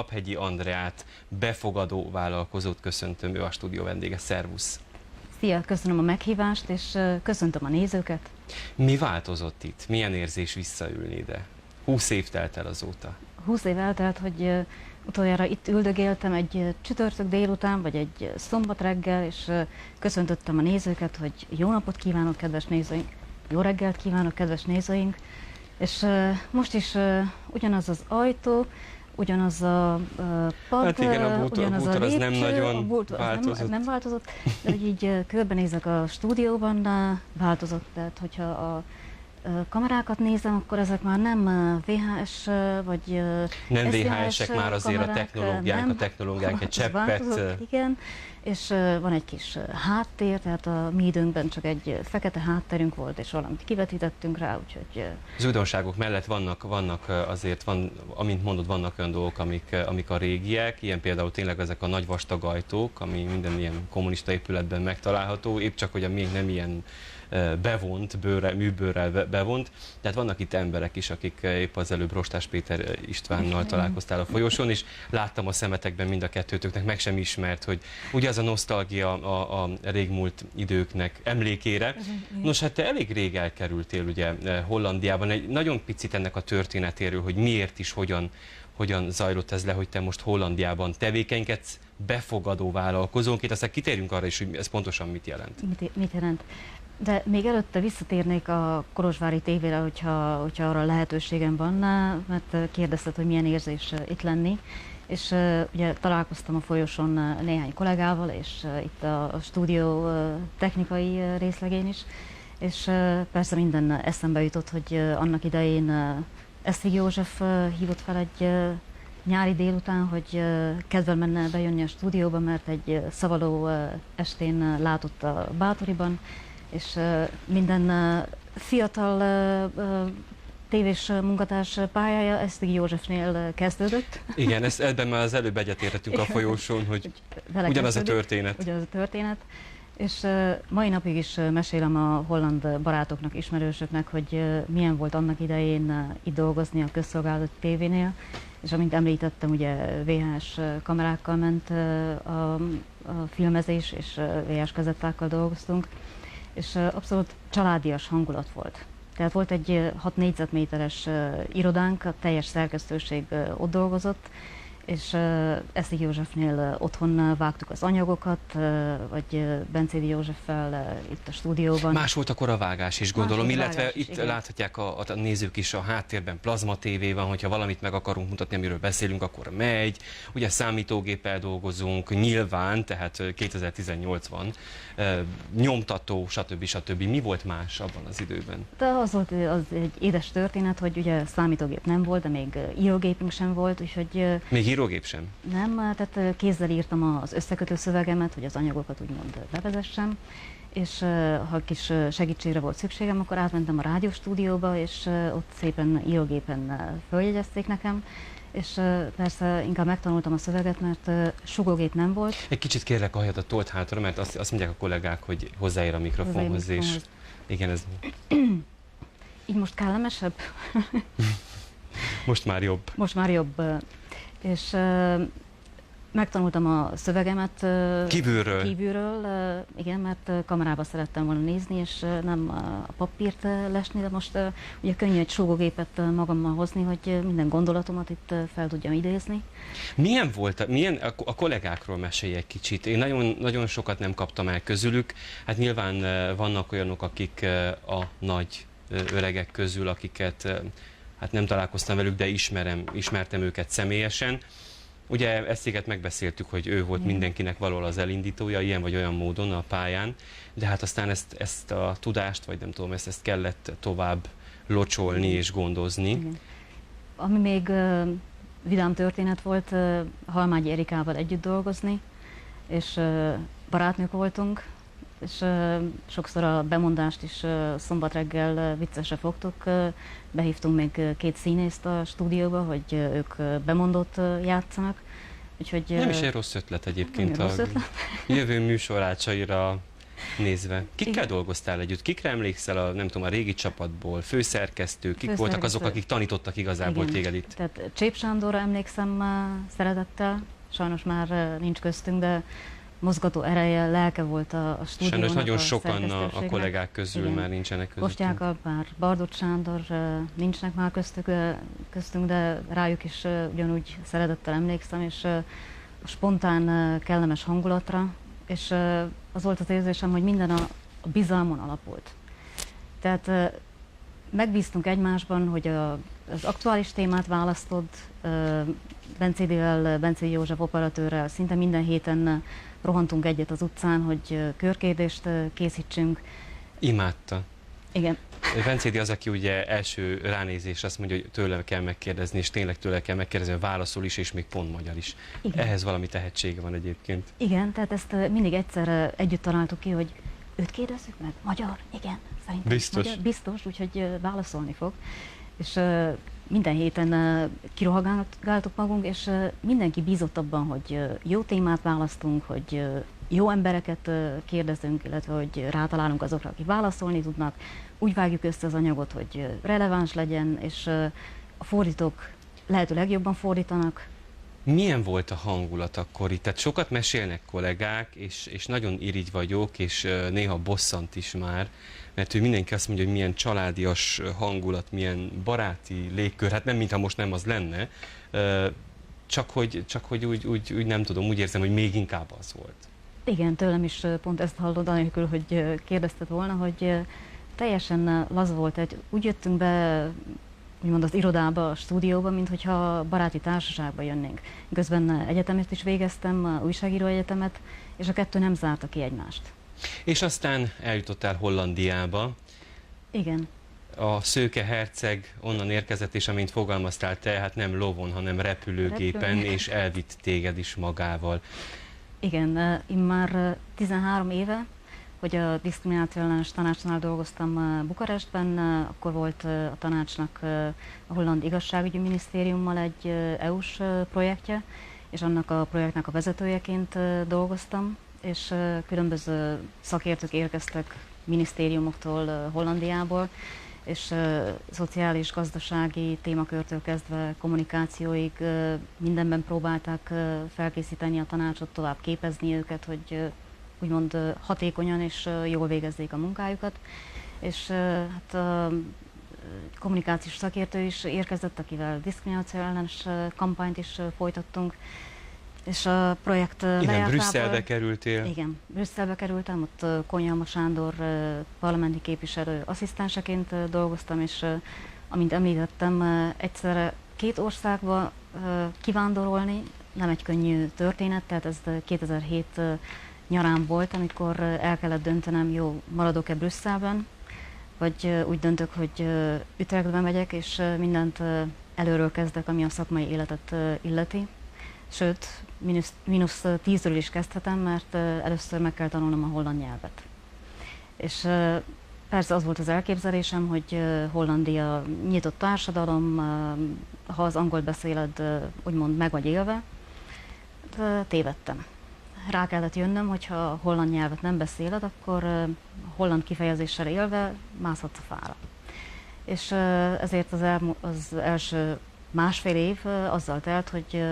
Laphegyi Andreát, befogadó vállalkozót köszöntöm, ő a stúdió vendége. Szervusz! Szia, köszönöm a meghívást, és köszöntöm a nézőket. Mi változott itt? Milyen érzés visszaülni ide? 20 év telt el azóta. 20 év eltelt, hogy utoljára itt üldögéltem egy csütörtök délután, vagy egy szombat reggel, és köszöntöttem a nézőket, hogy jó napot kívánok, kedves nézőink, jó reggelt kívánok, kedves nézőink, és most is ugyanaz az ajtó, ugyanaz a pad, Hát igen, a ugyanaz bútor a az lépcső, nem nagyon a bútor változott. nem változott, de hogy így körbenézek a stúdióban, változott, tehát hogyha a kamerákat nézem, akkor ezek már nem VHS vagy Nem SVHS VHS-ek már azért kamerák, a technológiánk egy az cseppet. változott, igen, és van egy kis háttér, tehát a mi időnkben csak egy fekete hátterünk volt, és valamit kivetítettünk rá, úgyhogy... Az újdonságok mellett vannak azért, amint mondod, vannak olyan dolgok, amik a régiek, ilyen például tényleg ezek a nagy vastag ajtók, ami minden ilyen kommunista épületben megtalálható, épp csak, hogy a miénk nem ilyen bevont, műbőrrel bevont. Tehát vannak itt emberek is, akik épp az előbb Rostás Péter Istvánnal találkoztál a folyosón, és láttam a szemetekben mind a kettőtöknek, meg sem ismert, hogy ugye az a nosztalgia a régmúlt időknek emlékére. Nos, hát te elég rég elkerültél ugye Hollandiában, egy nagyon picit ennek a történetéről, hogy miért is, hogyan zajlott ez le, hogy te most Hollandiában tevékenykedsz, befogadó vállalkozónként, aztán kitérjünk arra is, hogy ez pontosan mit jelent. Mit jelent? De még előtte visszatérnék a Kolozsvári tévére, hogyha arra lehetőségem van, mert kérdezted, hogy milyen érzés itt lenni. És ugye találkoztam a folyosón néhány kollégával, és itt a stúdió technikai részlegén is, és persze minden eszembe jutott, hogy annak idején Esztig József hívott fel egy nyári délután, hogy kedvel menne bejönni a stúdióba, mert egy szavaló estén látott a Bátoriban, és minden fiatal tévés munkatárs pályája Esztig Józsefnél kezdődött. Igen, ebben már az előbb egyetértettünk a folyosón, hogy ugyanaz a történet. Ugyanaz a történet. És mai napig is mesélem a holland barátoknak, ismerősöknek, hogy milyen volt annak idején itt dolgozni a közszolgálati tévénél, és amint említettem, ugye VHS kamerákkal ment a filmezés, és VHS kazettákkal dolgoztunk, és abszolút családias hangulat volt. Tehát volt egy 6 négyzetméteres irodánk, a teljes szerkesztőség ott dolgozott, és Esztig Józsefnél otthon vágtuk az anyagokat, vagy Bencédi Józseffel itt a stúdióban. Más volt akkor a vágás is, gondolom, illetve vágás is, itt igen. Láthatják a nézők is a háttérben, plazma tévé van, hogyha valamit meg akarunk mutatni, amiről beszélünk, akkor megy. Ugye számítógéppel dolgozunk, nyilván, tehát 2018 van, nyomtató, stb. Mi volt más abban az időben? De az volt az egy édes történet, hogy ugye számítógép nem volt, de még írógépünk sem volt, úgyhogy... Még írógép sem? Nem, tehát kézzel írtam az összekötő szövegemet, hogy az anyagokat úgymond bevezessem, és ha kis segítségre volt szükségem, akkor átmentem a rádióstúdióba, és ott szépen írógépen följegyezték nekem, és persze inkább megtanultam a szöveget, mert sugógép nem volt. Egy kicsit kérlek a hajadat tolt hátra, mert azt mondják a kollégák, hogy hozzáér a mikrofonhoz, és igen, ez... Így most kellemesebb? Most már jobb. Most már jobb. És megtanultam a szövegemet kívülről, igen, mert kamerába szerettem volna nézni, és nem a papírt lesni, de most ugye könnyű egy súgógépet magammal hozni, hogy minden gondolatomat itt fel tudjam idézni. Milyen volt, a kollégákról mesélj egy kicsit? Én nagyon sokat nem kaptam el közülük. Hát nyilván vannak olyanok, akik a nagy öregek közül, akiket hát nem találkoztam velük, de ismertem őket személyesen. Ugye Esztiget megbeszéltük, hogy ő volt mindenkinek valahol az elindítója, ilyen vagy olyan módon a pályán, de hát aztán ezt a tudást, vagy nem tudom, ezt kellett tovább locsolni és gondozni. Igen. Ami még vidám történet volt, Halmágyi Erikával együtt dolgozni, és barátnők voltunk, és sokszor a bemondást is szombat reggel viccesre fogtuk. Behívtunk még 2 színészt a stúdióba, hogy ők bemondót játszanak. Úgyhogy, nem is egy rossz ötlet egyébként rossz ötlet. Jövő műsorácsaira nézve. Kikkel dolgoztál együtt? Kikre emlékszel nem tudom, a régi csapatból? Főszerkesztő? Kik voltak azok, akik tanítottak igazából téged itt? Tehát Csép Sándorra emlékszem szeretettel, sajnos már nincs köztünk, de mozgató ereje, lelke volt a stúdiónak. Sajnos nagyon sokan a kollégák közül már nincsenek közöttünk. Most Jákab, már Bardos Sándor nincsenek már köztünk, de rájuk is ugyanúgy szeretettel emlékszem, és spontán, kellemes hangulatra, és az volt az érzésem, hogy minden a bizalmon alapult. Tehát megbíztunk egymásban, hogy az aktuális témát választod, Bencédi József operatőrrel szinte minden héten rohantunk egyet az utcán, hogy körkérdést készítsünk. Imádta. Igen. Bencédi az, aki ugye első ránézés azt mondja, hogy tőle kell megkérdezni, és tényleg tőle kell megkérdezni, válaszol is, és még pont magyar is. Igen. Ehhez valami tehetsége van egyébként. Igen, tehát ezt mindig egyszerre együtt találtuk ki, hogy őt kérdezzük meg, magyar? Igen, szerintem biztos. Magyar, biztos, úgyhogy válaszolni fog. És minden héten kirohagáltuk magunk, és mindenki bízott abban, hogy jó témát választunk, hogy jó embereket kérdezünk, illetve hogy rátalálunk azokra, akik válaszolni tudnak. Úgy vágjuk össze az anyagot, hogy releváns legyen, és a fordítók lehető legjobban fordítanak. Milyen volt a hangulat akkor itt? Tehát sokat mesélnek kollégák, és nagyon irigy vagyok, és néha bosszant is már, mert mindenki azt mondja, hogy milyen családias hangulat, milyen baráti légkör, hát nem mintha most nem az lenne, csak hogy úgy nem tudom, úgy érzem, hogy még inkább az volt. Igen, tőlem is pont ezt hallod, anélkül, hogy kérdezted volna, hogy teljesen laza volt, úgy jöttünk be, úgymond az irodába, a stúdióba, mint hogyha baráti társaságba jönnénk. Közben egyetemet is végeztem, újságíró egyetemet, és a kettő nem zárta ki egymást. És aztán eljutottál Hollandiába. Igen. A szőke herceg onnan érkezett, és amint fogalmaztál te, hát nem lovon, hanem repülőgépen, és elvitt téged is magával. Igen, én már 13 éve, hogy a diszkriminációellenes tanácsnál dolgoztam Bukarestben, akkor volt a tanácsnak a holland igazságügyi minisztériummal egy EU-s projektje, és annak a projektnek a vezetőjeként dolgoztam, és különböző szakértők érkeztek minisztériumoktól Hollandiából, és szociális, gazdasági témakörtől kezdve kommunikációig mindenben próbálták felkészíteni a tanácsot, tovább képezni őket, hogy úgymond hatékonyan és jól végezzék a munkájukat. És hát a kommunikációs szakértő is érkezett, akivel diszkrimináció ellenes kampányt is folytattunk. És a projekt Igen, Brüsszelbe kerültél. Igen, Brüsszelbe kerültem, ott Konyhalma Sándor parlamenti képviselő asszisztenseként dolgoztam, és amint említettem, egyszerre két országba kivándorolni nem egy könnyű történet, tehát ez 2007 nyarán volt, amikor el kellett döntenem, jó, maradok-e Brüsszelben, vagy úgy döntök, hogy Utrechtbe megyek, és mindent előről kezdek, ami a szakmai életet illeti. Sőt, mínusz 10-ről is kezdhetem, mert először meg kell tanulnom a holland nyelvet. És persze az volt az elképzelésem, hogy Hollandia nyitott társadalom, ha az angolt beszéled, úgymond meg vagy élve, de tévedtem. Rá kellett jönnöm, hogyha a holland nyelvet nem beszéled, akkor holland kifejezéssel élve mászhatsz a fára. És ezért az első másfél év azzal telt, hogy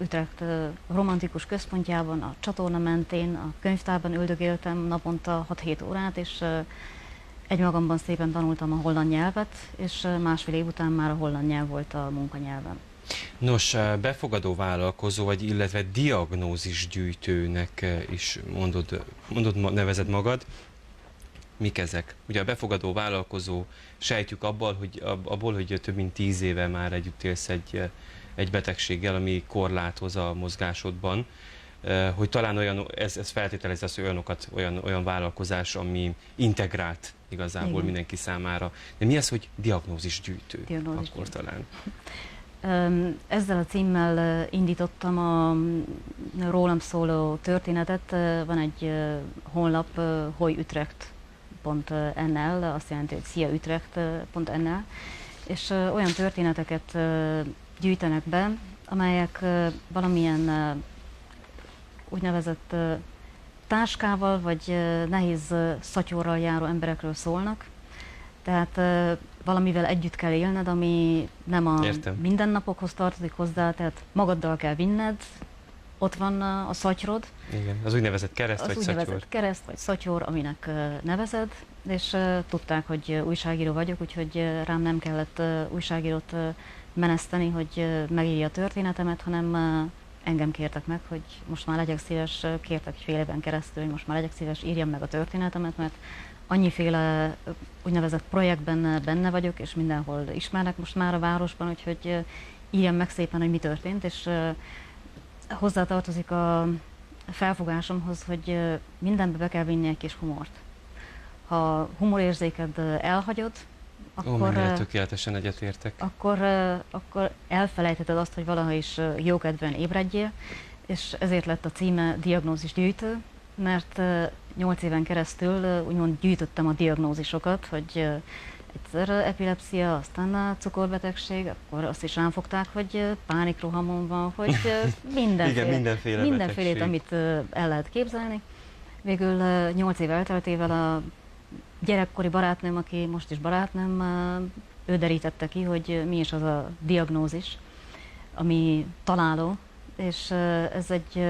Utrecht romantikus központjában, a csatorna mentén, a könyvtárban üldögéltem naponta 6-7 órát, és egymagamban szépen tanultam a holland nyelvet, és másfél év után már a holland nyelv volt a munkanyelvem. Nos, befogadó vállalkozó vagy, illetve diagnózisgyűjtőnek is nevezed magad. Mik ezek? Ugye a befogadó vállalkozó, sejtjük abból, hogy több mint 10 éve már együtt élsz egy betegséggel, ami korlátoz a mozgásodban, hogy talán ez feltételezi azt, hogy olyan vállalkozás, ami integrált igazából igen, mindenki számára. De mi az, hogy diagnózisgyűjtő? Akkor talán. Ezzel a címmel indítottam a rólam szóló történetet. Van egy honlap, hoyutrecht.nl, azt jelenti, hogy sziautrecht.nl, és olyan történeteket gyűjtenek be, amelyek valamilyen úgynevezett táskával vagy nehéz szatyorral járó emberekről szólnak. Tehát valamivel együtt kell élned, ami nem a mindennapokhoz tartozik hozzá, tehát magaddal kell vinned, ott van a szatyrod. Igen, az úgynevezett kereszt vagy szatyor. Az úgynevezett kereszt vagy szatyor, aminek nevezed, és tudták, hogy újságíró vagyok, úgyhogy rám nem kellett újságírót meneszteni, hogy megírja a történetemet, hanem engem kértek meg, hogy most már legyek szíves, kértek egy fél éven keresztül, hogy most már legyek szíves, írjam meg a történetemet, mert annyiféle úgynevezett projektben benne vagyok, és mindenhol ismernek most már a városban, úgyhogy írjam meg szépen, hogy mi történt, és hozzátartozik a felfogásomhoz, hogy mindenbe be kell vinni egy kis humort. Ha humorérzéked elhagyod, mennyire tökéletesen egyetértek. Akkor elfelejtheted azt, hogy valaha is jókedven ébredjél, és ezért lett a címe Diagnózis gyűjtő, mert 8 éven keresztül úgymond gyűjtöttem a diagnózisokat, hogy egyszer epilepszia, aztán cukorbetegség, akkor azt is ránfogták, hogy pánikrohamon van, hogy mindenfélét, amit el lehet képzelni. Végül 8 év elteltével a gyerekkori barátnőm, aki most is barátnőm, ő derítette ki, hogy mi is az a diagnózis, ami találó, és ez egy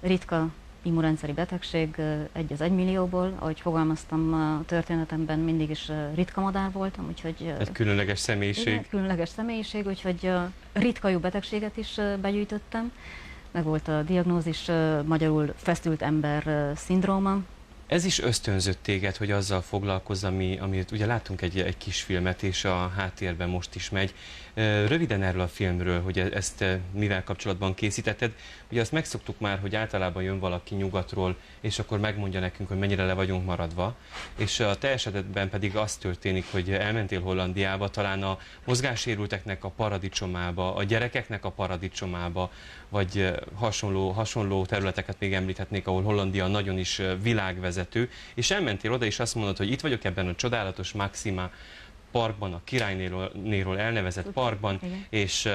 ritka immunrendszeri betegség, 1 az 1 millióból, ahogy fogalmaztam a történetemben, mindig is ritka madár voltam, úgyhogy... Egy különleges személyiség. Igen, különleges személyiség, úgyhogy ritkajú betegséget is begyűjtöttem. Meg volt a diagnózis, magyarul feszült ember szindróma. Ez is ösztönzött téged, hogy azzal foglalkozz, amit ugye láttunk egy kis filmet, és a háttérben most is megy. Röviden erről a filmről, hogy ezt mivel kapcsolatban készítetted. Ugye azt megszoktuk már, hogy általában jön valaki nyugatról, és akkor megmondja nekünk, hogy mennyire le vagyunk maradva. És a te esetedben pedig az történik, hogy elmentél Hollandiába, talán a mozgássérülteknek a paradicsomába, a gyerekeknek a paradicsomába, vagy hasonló területeket még említhetnék, ahol Hollandia nagyon is világvezető, és elmentél oda, és azt mondod, hogy itt vagyok ebben a csodálatos Maxima parkban, a királynéról elnevezett parkban, és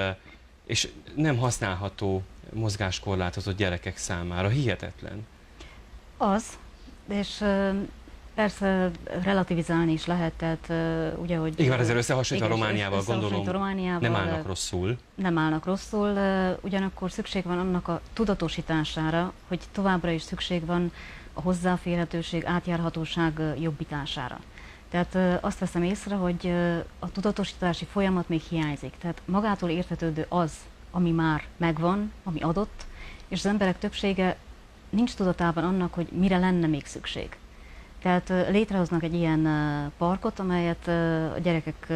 nem használható mozgáskorlátozott gyerekek számára. Hihetetlen. Az, és persze relativizálni is lehet, tehát ugye, hogy... Igen, ezzel összehasonlítva Romániával, gondolom, nem állnak rosszul. Nem állnak rosszul, ugyanakkor szükség van annak a tudatosítására, hogy továbbra is szükség van a hozzáférhetőség, átjárhatóság jobbítására. Tehát azt veszem észre, hogy a tudatosítási folyamat még hiányzik. Tehát magától értetődő az, ami már megvan, ami adott, és az emberek többsége nincs tudatában annak, hogy mire lenne még szükség. Tehát létrehoznak egy ilyen parkot, amelyet a gyerekek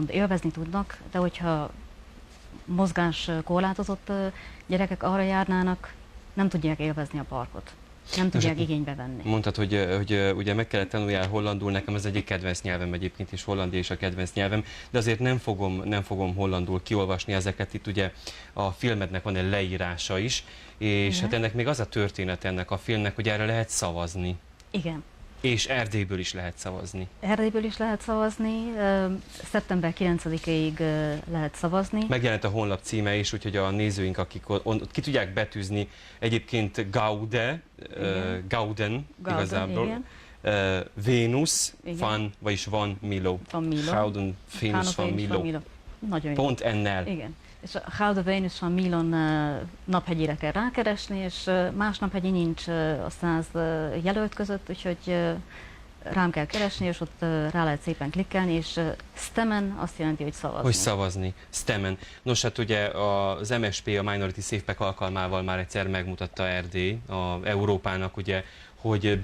élvezni tudnak, de hogyha mozgás korlátozott gyerekek arra járnának, nem tudják élvezni a parkot. Nem tudják igénybe venni. Mondtad, hogy ugye meg kellett tanuljál hollandul, nekem az egyik kedvenc nyelvem egyébként, és hollandia is a kedvenc nyelvem, de azért nem fogom hollandul kiolvasni ezeket. Itt ugye a filmednek van egy leírása is, és hát ennek még az a történet ennek a filmnek, hogy erre lehet szavazni. Igen. És Erdélyből is lehet szavazni. Erdélyből is lehet szavazni, szeptember 9-ig lehet szavazni. Megjelent a honlap címe is, úgyhogy a nézőink, akik ott ki tudják betűzni, egyébként Gauden igazából, Vénusz, vagyis van Milo. Gouden Vénusz van Milo. Nagyon pont ennel. Igen. És a Gouden Vénusz van Milon naphegyére kell rákeresni, és más naphegyi nincs a 100 jelölt között, úgyhogy rám kell keresni, és ott rá lehet szépen klikkelni, és STEM-en azt jelenti, hogy szavazni. Hogy szavazni, STEM-en. Nos, hát ugye az MSP, a Minority Safe Pack alkalmával már egyszer megmutatta Erdély, Európának, ugye, hogy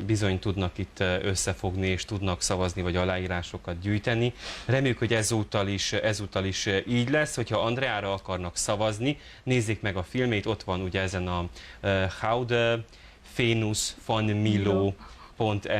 bizony tudnak itt összefogni, és tudnak szavazni, vagy aláírásokat gyűjteni. Reméljük, hogy ezúttal is így lesz, hogyha Andreára akarnak szavazni, nézzék meg a filmét, ott van ugye ezen a Gouden Vénusz van Milo.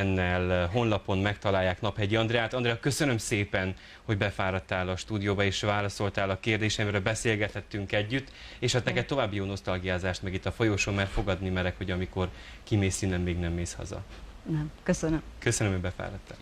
.nl honlapon megtalálják Naphegyi Andreát. Andrea, köszönöm szépen, hogy befáradtál a stúdióba és válaszoltál a kérdésemre, beszélgethettünk együtt, és hát neked további jó nosztalgiázást meg itt a folyosón, mert fogadni merek, hogy amikor kimész innen, még nem mész haza. Nem, köszönöm. Köszönöm, hogy befáradtál.